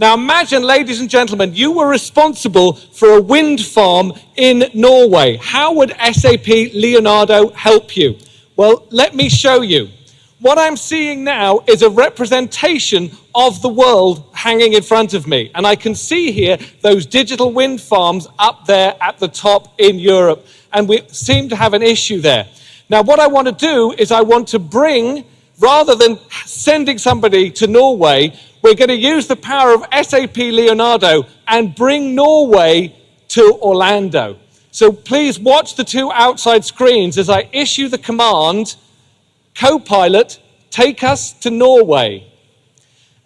Now imagine, ladies and gentlemen, you were responsible for a wind farm in Norway. How would SAP Leonardo help you? Well, let me show you. What I'm seeing now is a representation of the world hanging in front of me. And I can see here those digital wind farms up there at the top in Europe. And we seem to have an issue there. Now, what I want to do is I want to bring, rather than sending somebody to Norway, we're going to use the power of SAP Leonardo and bring Norway to Orlando. So please watch the two outside screens as I issue the command, Copilot, take us to Norway.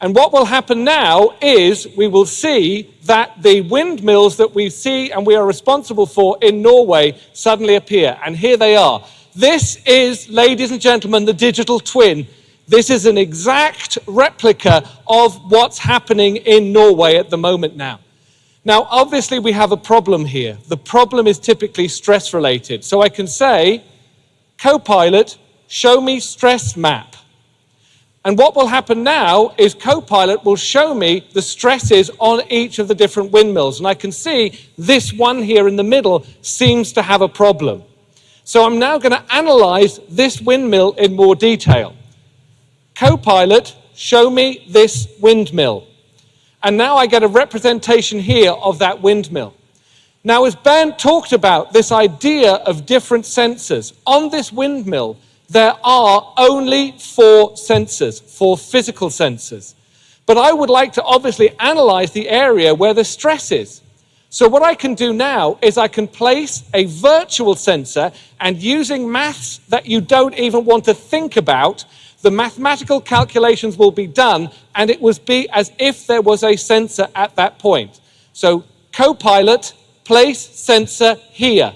And what will happen now is we will see that the windmills that we see and we are responsible for in Norway suddenly appear. And here they are. This is, ladies and gentlemen, the digital twin. This is an exact replica of what's happening in Norway at the moment now. Now, obviously, we have a problem here. The problem is typically stress-related. So I can say, Copilot, show me stress map. And what will happen now is Copilot will show me the stresses on each of the different windmills. And I can see this one here in the middle seems to have a problem. So I'm now going to analyze this windmill in more detail. Copilot, show me this windmill. And now I get a representation here of that windmill. Now, as Ben talked about this idea of different sensors, on this windmill, there are only 4 sensors, 4 physical sensors. But I would like to obviously analyze the area where the stress is. So what I can do now is I can place a virtual sensor, and using maths that you don't even want to think about, the mathematical calculations will be done, and it will be as if there was a sensor at that point. So Copilot, place sensor here.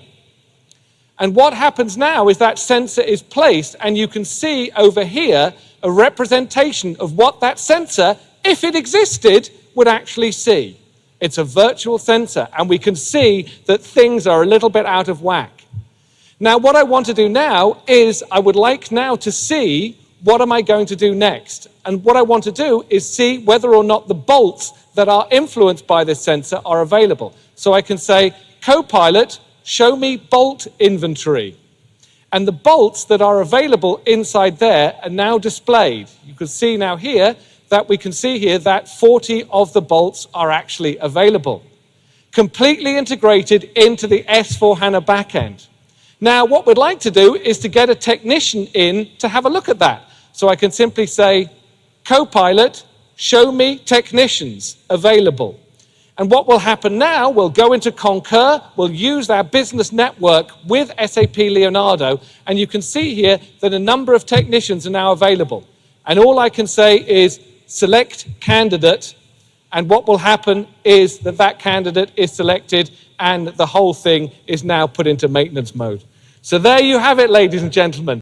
And what happens now is that sensor is placed, and you can see over here a representation of what that sensor, if it existed, would actually see. It's a virtual sensor, and we can see that things are a little bit out of whack. Now, what I want to do now is I would like now to see what am I going to do next. And what I want to do is see whether or not the bolts that are influenced by this sensor are available. So I can say, Copilot, show me bolt inventory. And the bolts that are available inside there are now displayed. You can see now here that we can see here that 40 of the bolts are actually available, completely integrated into the S/4HANA backend. Now, what we'd like to do is to get a technician in to have a look at that. So I can simply say, Copilot, show me technicians available. And what will happen now, we'll go into Concur, we'll use our business network with SAP Leonardo, and you can see here that a number of technicians are now available. And all I can say is select candidate, and what will happen is that that candidate is selected and the whole thing is now put into maintenance mode. So there you have it, ladies and gentlemen.